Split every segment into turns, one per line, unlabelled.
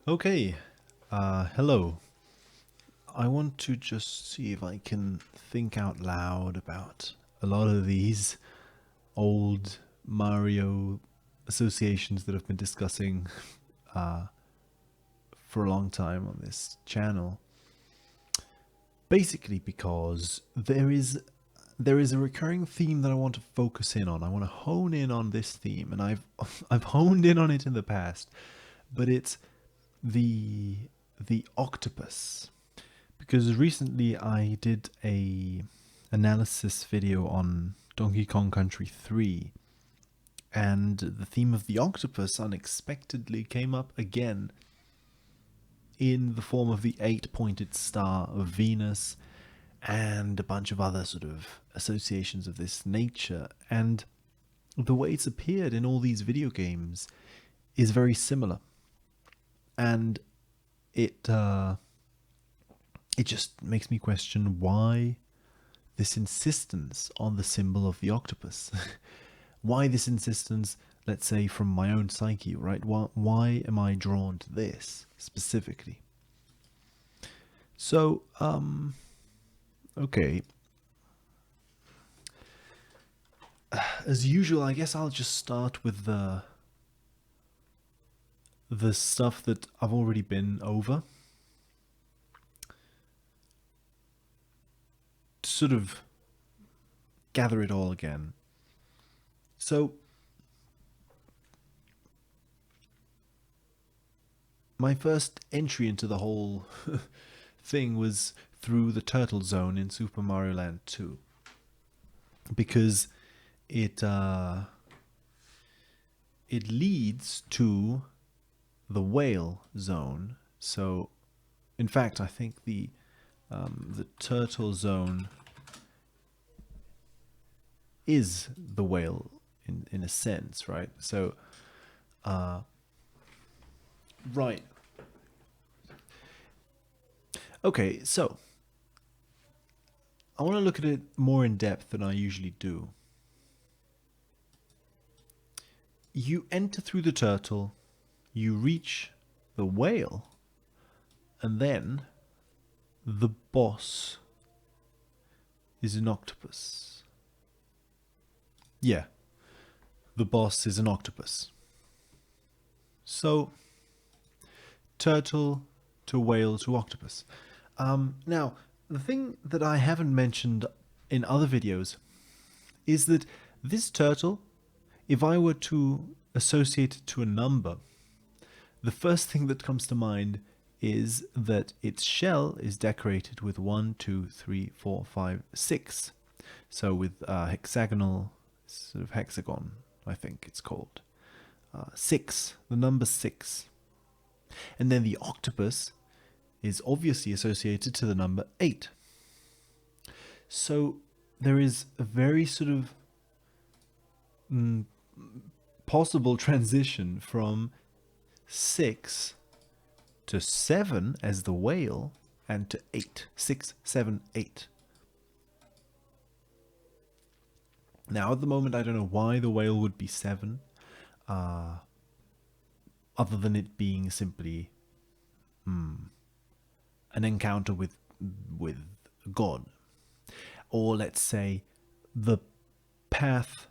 Okay, hello. I want to just see if I can think out loud about a lot of these old Mario associations that I've been discussing uh, for a long time on this channel. Basically, because there is a recurring theme that I want to focus in on. I want to hone in on this theme, and I've I've honed in on it in the past, but it's the the octopus. Because recently I did a analysis video on Donkey Kong Country 3, and the theme of the octopus unexpectedly came up again in the form of the eight-pointed star of Venus and a bunch of other sort of associations of this nature. And the way it's appeared in all these video games is very similar. And it it just makes me question why this insistence on the symbol of the octopus. Why this insistence, let's say, from my own psyche, right? Why am I drawn to this specifically? So, okay. As usual, I guess I'll just start with the stuff that I've already been over. To sort of gather it all again. So, my first entry into the whole thing was through the turtle zone in Super Mario Land 2, because it it leads to the whale zone. So, in fact, I think the turtle zone is the whale in a sense, right? So, right. Okay, so I want to look at it more in depth than I usually do. You enter through the turtle, you reach the whale, and then the boss is an octopus. Yeah, the boss is an octopus. So, turtle to whale to octopus. Now, the thing that I haven't mentioned in other videos is that this turtle, if I were to associate it to a number, the first thing that comes to mind is that its shell is decorated with 1, 2, 3, 4, 5, 6. So with hexagonal, sort of hexagon, I think it's called. 6, the number 6. And then the octopus is obviously associated to the number 8. So there is a very sort of possible transition from 6 to 7 as the whale and to 8. 6, 7, 8. Now, at the moment, I don't know why the whale would be 7, other than it being simply an encounter with God. Or let's say the path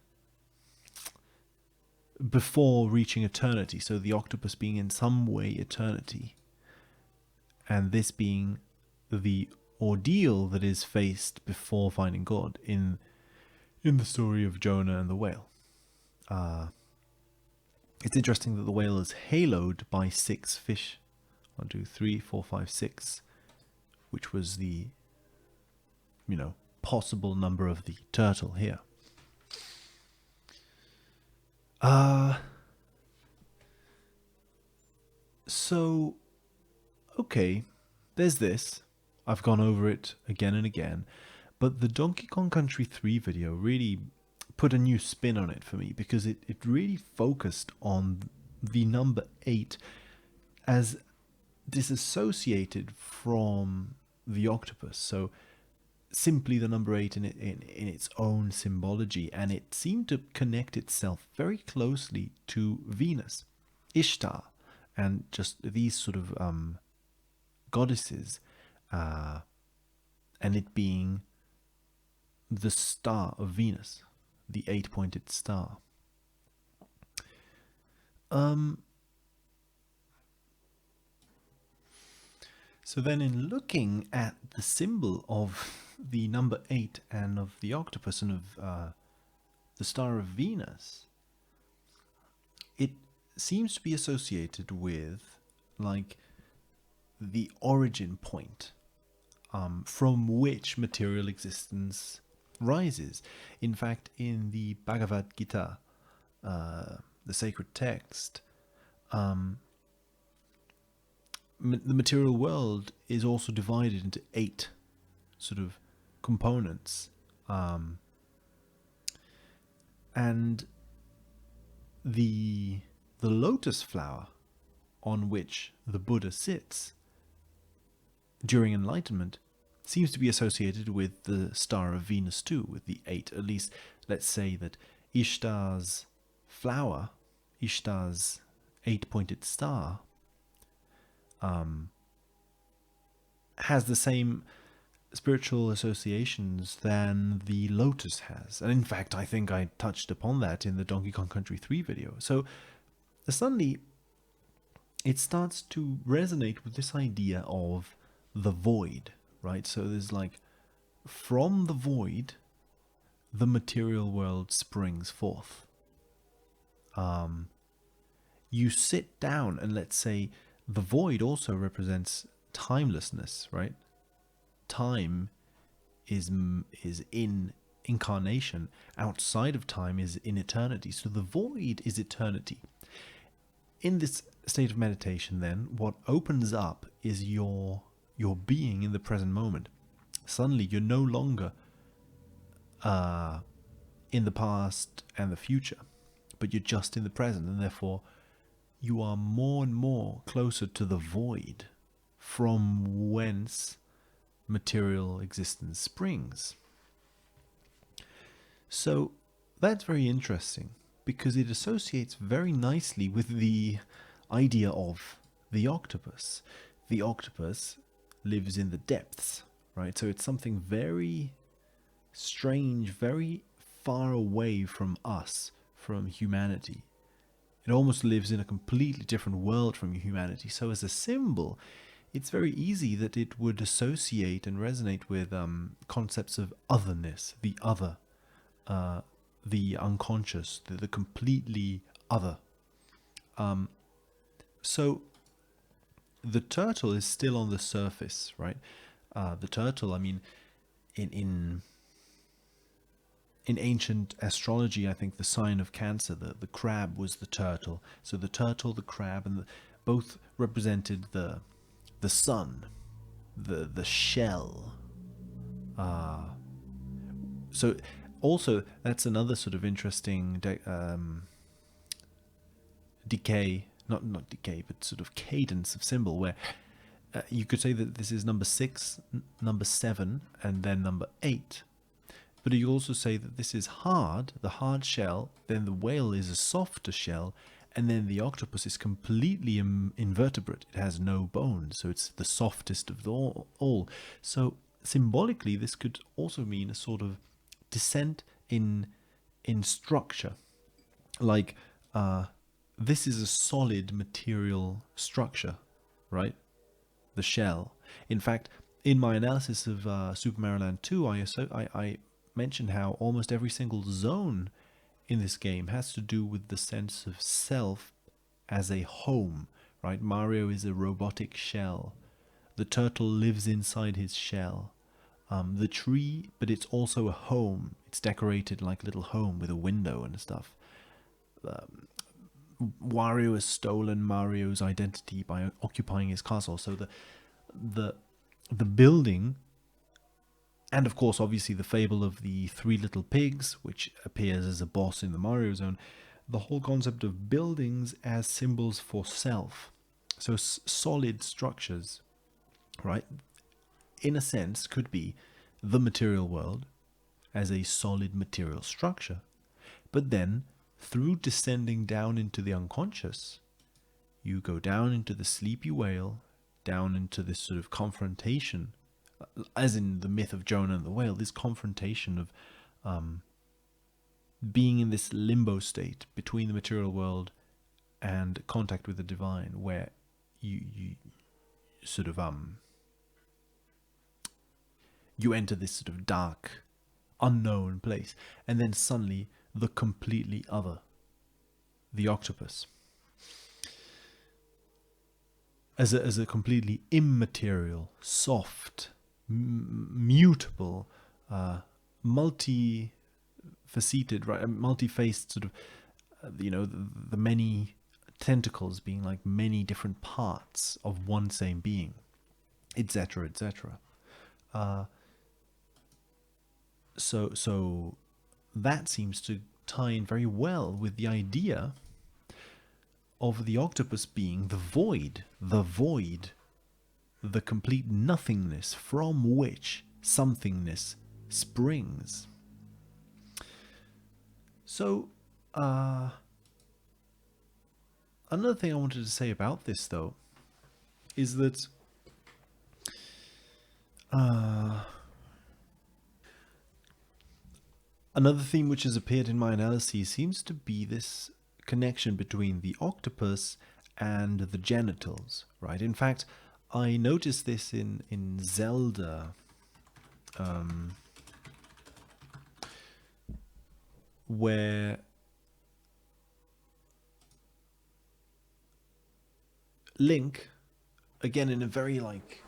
before reaching eternity. So the octopus being in some way eternity, and this being the ordeal that is faced before finding God in the story of Jonah and the whale. It's interesting that the whale is haloed by 6 fish. 1, 2, 3, 4, 5, 6, which was the, possible number of the turtle here. So, okay, there's this. I've gone over it again and again, but the Donkey Kong Country 3 video really put a new spin on it for me, because it really focused on the number 8 as disassociated from the octopus. So simply the number 8 in its own symbology, and it seemed to connect itself very closely to Venus, Ishtar, and just these sort of goddesses, and it being the star of Venus, the 8-pointed star. So then, in looking at the symbol of the number 8 and of the octopus and of the star of Venus, it seems to be associated with, like, the origin point from which material existence rises. In fact, in the Bhagavad Gita, the sacred text, the material world is also divided into 8 sort of components, and the lotus flower on which the Buddha sits during enlightenment seems to be associated with the star of Venus too, with the 8. At least, let's say that Ishtar's flower, Ishtar's 8-pointed star, has the same spiritual associations than the lotus has. And in fact, I think I touched upon that in the Donkey Kong Country 3 video. So suddenly it starts to resonate with this idea of the void, right? So there's like, from the void, the material world springs forth. You sit down and, let's say, the void also represents timelessness, right? Time is in incarnation. Outside of time is in eternity. So the void is eternity. In this state of meditation, then, what opens up is your being in the present moment. Suddenly, you're no longer in the past and the future, but you're just in the present, and therefore you are more and more closer to the void from whence material existence springs. So that's very interesting, because it associates very nicely with the idea of the octopus. The octopus lives in the depths, right? So it's something very strange, very far away from us, from humanity. It almost lives in a completely different world from humanity. So as a symbol, it's very easy that it would associate and resonate with concepts of otherness, the other, the unconscious, the completely other. So the turtle is still on the surface, right? The turtle, I mean, in ancient astrology, I think the sign of Cancer, the crab was the turtle. So the turtle, the crab, and both represented the sun, the shell. So also, that's another sort of interesting decay, not decay, but sort of cadence of symbol, where you could say that this is number 6, number 7, and then number 8. But you also say that this is hard, the hard shell, then the whale is a softer shell, and then the octopus is completely invertebrate. It has no bones, so it's the softest of all. So symbolically, this could also mean a sort of descent in structure. Like, this is a solid material structure, right? The shell. In fact, in my analysis of Super Mario Land 2, I mentioned how almost every single zone in this game has to do with the sense of self as a home, right? Mario is a robotic shell. The turtle lives inside his shell. The tree, but it's also a home. It's decorated like a little home with a window and stuff. Wario has stolen Mario's identity by occupying his castle. So the building, and of course, obviously, the fable of the 3 little pigs, which appears as a boss in the Mario zone, the whole concept of buildings as symbols for self. So solid structures, right, in a sense, could be the material world as a solid material structure. But then, through descending down into the unconscious, You go down into the sleepy whale, down into this sort of confrontation, as in the myth of Jonah and the whale, this confrontation of being in this limbo state between the material world and contact with the divine, where you sort of you enter this sort of dark, unknown place, and then suddenly the completely other, the octopus, as a completely immaterial, soft, mutable, multi-faceted, right, multi-faced sort of, the many tentacles being like many different parts of one same being, etc., etc. So that seems to tie in very well with the idea of the octopus being the void, the complete nothingness from which somethingness springs. So, another thing I wanted to say about this, though, is that another theme which has appeared in my analyses seems to be this connection between the octopus and the genitals, right? In fact, I noticed this in Zelda, where Link, again in a very like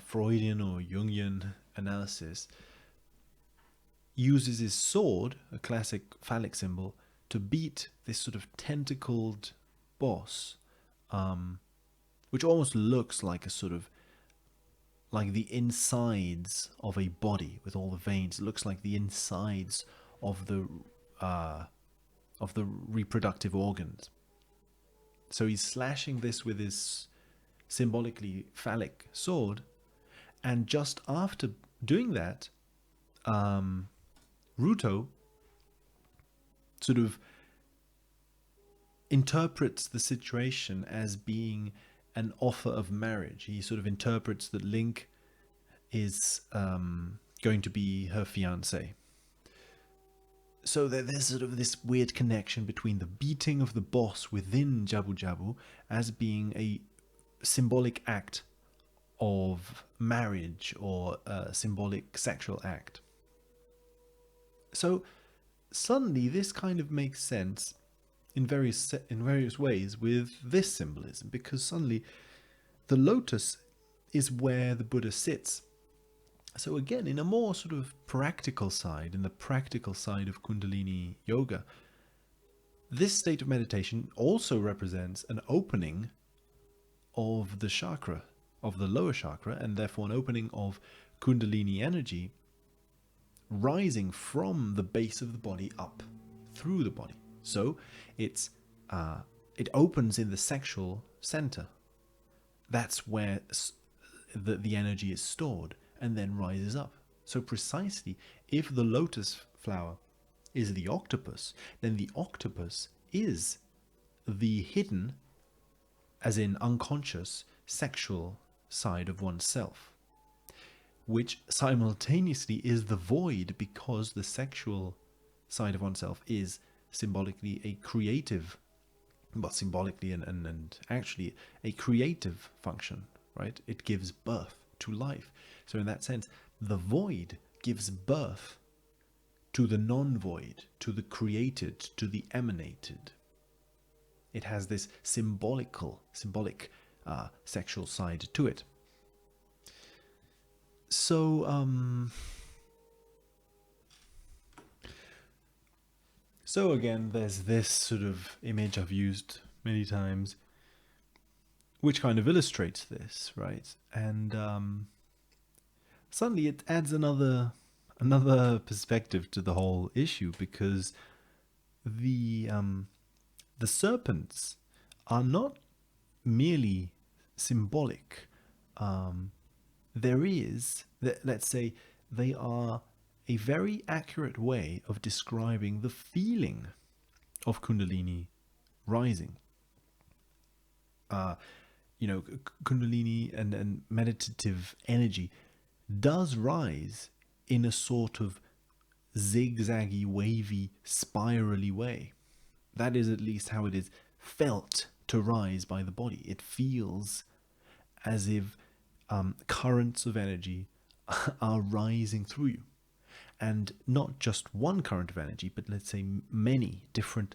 Freudian or Jungian analysis, uses his sword, a classic phallic symbol, to beat this sort of tentacled boss, which almost looks like a sort of like the insides of a body with all the veins. It looks like the insides of the reproductive organs. So he's slashing this with his symbolically phallic sword, and just after doing that, Ruto sort of interprets the situation as being an offer of marriage. He sort of interprets that Link is going to be her fiancé. So there's sort of this weird connection between the beating of the boss within Jabu Jabu as being a symbolic act of marriage or a symbolic sexual act. So suddenly this kind of makes sense in various ways with this symbolism, because suddenly the lotus is where the Buddha sits. So again, in a more sort of practical side, in the practical side of Kundalini yoga, this state of meditation also represents an opening of the chakra, of the lower chakra, and therefore an opening of Kundalini energy rising from the base of the body up through the body. So it opens in the sexual center. That's where the energy is stored, and then rises up. So precisely, if the lotus flower is the octopus, then the octopus is the hidden, as in unconscious, sexual side of oneself, which simultaneously is the void, because the sexual side of oneself is symbolically a creative, but symbolically and actually a creative function, right? It gives birth to life. So in that sense, the void gives birth to the non-void, to the created, to the emanated. It has this symbolic sexual side to it. So again, there's this sort of image I've used many times, which kind of illustrates this, right? And suddenly it adds another perspective to the whole issue, because the serpents are not merely symbolic. There is, let's say, they are a very accurate way of describing the feeling of Kundalini rising. uh, Kundalini and meditative energy does rise in a sort of zigzaggy, wavy, spirally way. That is at least how it is felt to rise by the body. It feels as if currents of energy are rising through you. And not just one current of energy, but let's say many different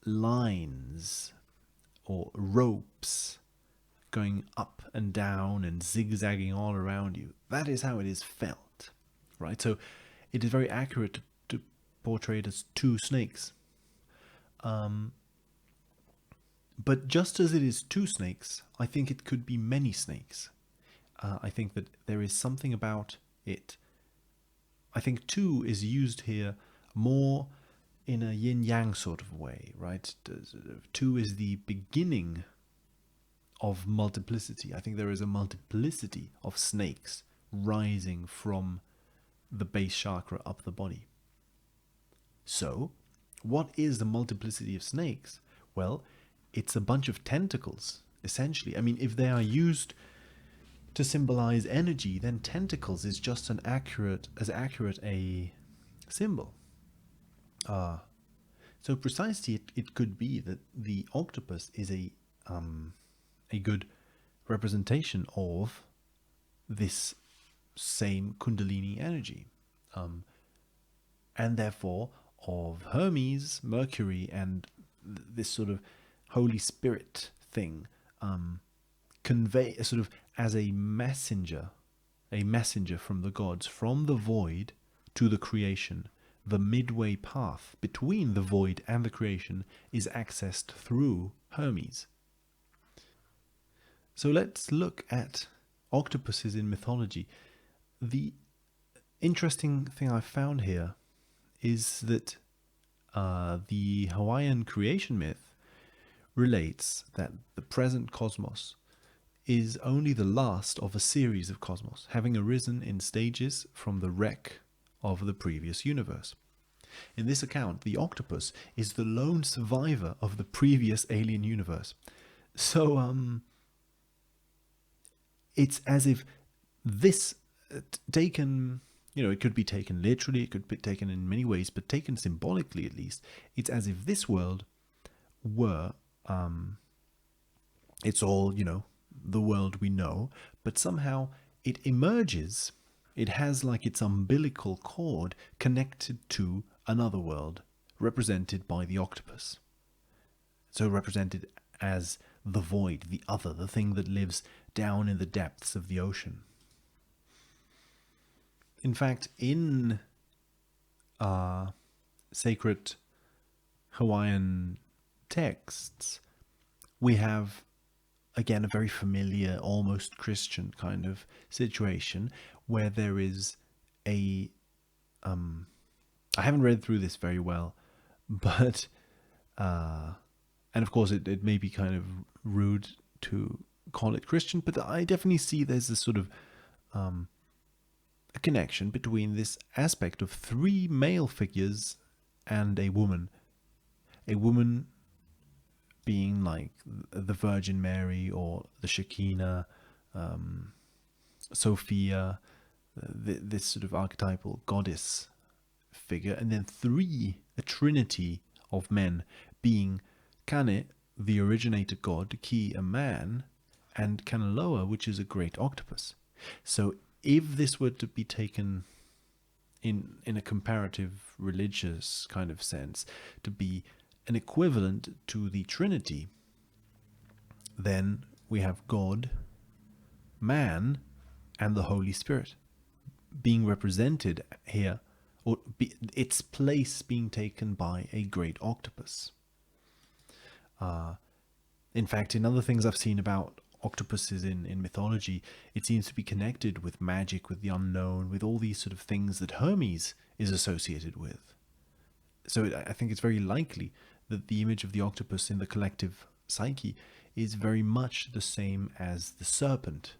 lines or ropes going up and down and zigzagging all around you. That is how it is felt, right? So it is very accurate to portray it as two snakes. But just as it is two snakes, I think it could be many snakes. I think that there is something about it. I think two is used here more in a yin yang sort of way, right? Two is the beginning of multiplicity. I think there is a multiplicity of snakes rising from the base chakra up the body. So, what is the multiplicity of snakes? Well, it's a bunch of tentacles, essentially. I mean, if they are used to symbolize energy, then tentacles is just as accurate a symbol. So precisely, it could be that the octopus is a good representation of this same Kundalini energy, and therefore of Hermes, Mercury, and this sort of Holy Spirit thing, convey sort of as a messenger from the gods, from the void to the creation. The midway path between the void and the creation is accessed through Hermes. So let's look at octopuses in mythology. The interesting thing I've found here is that the Hawaiian creation myth relates that the present cosmos is only the last of a series of cosmos, having arisen in stages from the wreck of the previous universe. In this account, the octopus is the lone survivor of the previous alien universe. So, it's as if this taken, it could be taken literally, it could be taken in many ways, but taken symbolically at least, it's as if this world were, it's all, the world we know, but somehow it emerges, it has like its umbilical cord connected to another world, represented by the octopus. So represented as the void, the other, the thing that lives down in the depths of the ocean. In fact, in sacred Hawaiian texts, we have, again, a very familiar, almost Christian kind of situation where there is a... I haven't read through this very well, but... and of course, it may be kind of rude to call it Christian, but I definitely see there's a sort of a connection between this aspect of three male figures and a woman. A woman being like the Virgin Mary or the Shekinah, Sophia, this sort of archetypal goddess figure, and then three, a trinity of men being Kane, the originator god, Ki, a man, and Kanaloa, which is a great octopus. So if this were to be taken in a comparative religious kind of sense, to be an equivalent to the Trinity, then we have God, man, and the Holy Spirit being represented here, or its place being taken by a great octopus. In fact, in other things I've seen about octopuses in mythology, it seems to be connected with magic, with the unknown, with all these sort of things that Hermes is associated with. So I think it's very likely that the image of the octopus in the collective psyche is very much the same as the serpent.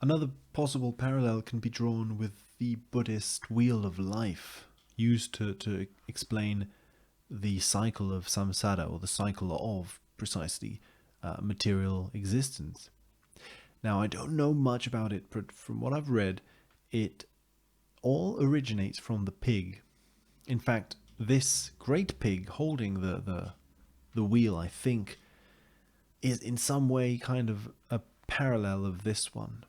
Another possible parallel can be drawn with the Buddhist wheel of life, used to explain the cycle of samsara, or the cycle of precisely material existence. Now, I don't know much about it, but from what I've read, it all originates from the pig. In fact, this great pig holding the wheel, I think, is in some way kind of a parallel of this one,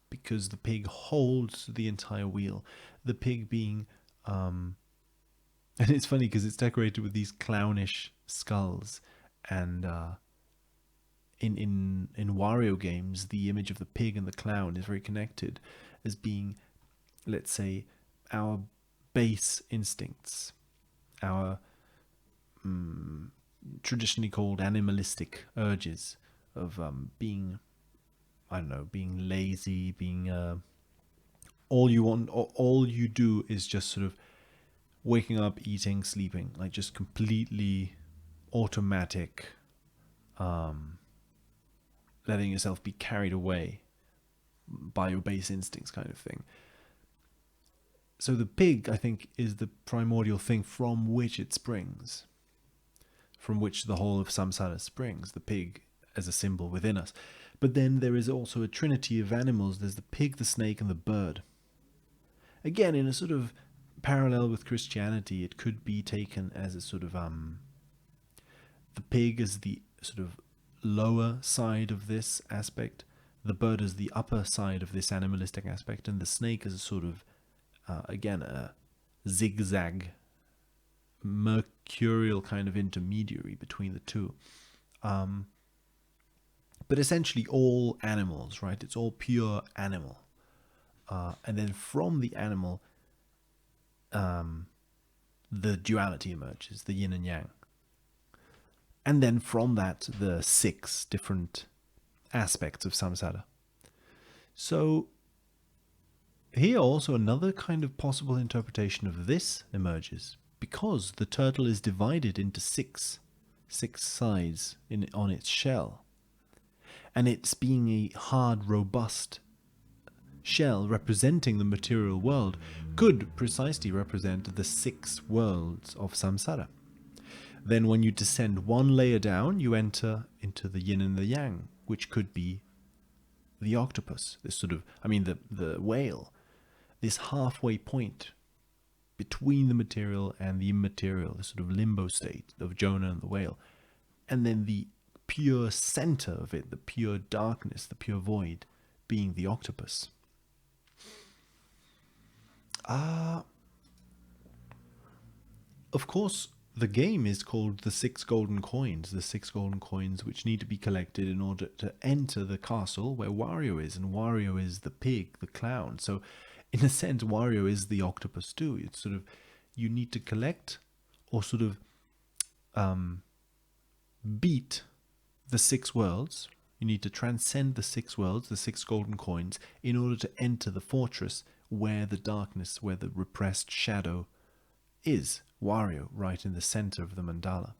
because the pig holds the entire wheel. The pig being, and it's funny because it's decorated with these clownish skulls, and in Wario games, the image of the pig and the clown is very connected as being, let's say, our base instincts, our traditionally called animalistic urges of being, I don't know, being lazy, being all you want, all you do is just sort of waking up, eating, sleeping, like just completely automatic, letting yourself be carried away by your base instincts kind of thing. So the pig, I think, is the primordial thing from which it springs, from which the whole of samsara springs, the pig as a symbol within us. But then there is also a trinity of animals. There's the pig, the snake, and the bird. Again, in a sort of parallel with Christianity, it could be taken as a sort of the pig as the sort of lower side of this aspect, the bird as the upper side of this animalistic aspect, and the snake as a sort of again a zigzag mercurial kind of intermediary between the two. But essentially all animals, right? It's all pure animal. And then from the animal, the duality emerges, the yin and yang. And then from that, the 6 different aspects of samsara. So here also another kind of possible interpretation of this emerges, because the turtle is divided into six sides on its shell. And it's being a hard, robust shell representing the material world could precisely represent the 6 worlds of samsara. Then when you descend one layer down, you enter into the yin and the yang, which could be the octopus, this sort of, the whale, this halfway point between the material and the immaterial, the sort of limbo state of Jonah and the whale. And then the pure center of it, the pure darkness, the pure void, being the octopus. Of course, the game is called the 6 golden coins, which need to be collected in order to enter the castle where Wario is, and Wario is the pig, the clown. So in a sense, Wario is the octopus too. It's sort of, you need to collect or sort of beat the 6 worlds. You need to transcend the 6 worlds, the 6 golden coins, in order to enter the fortress where the darkness, where the repressed shadow is. Wario, right in the center of the mandala.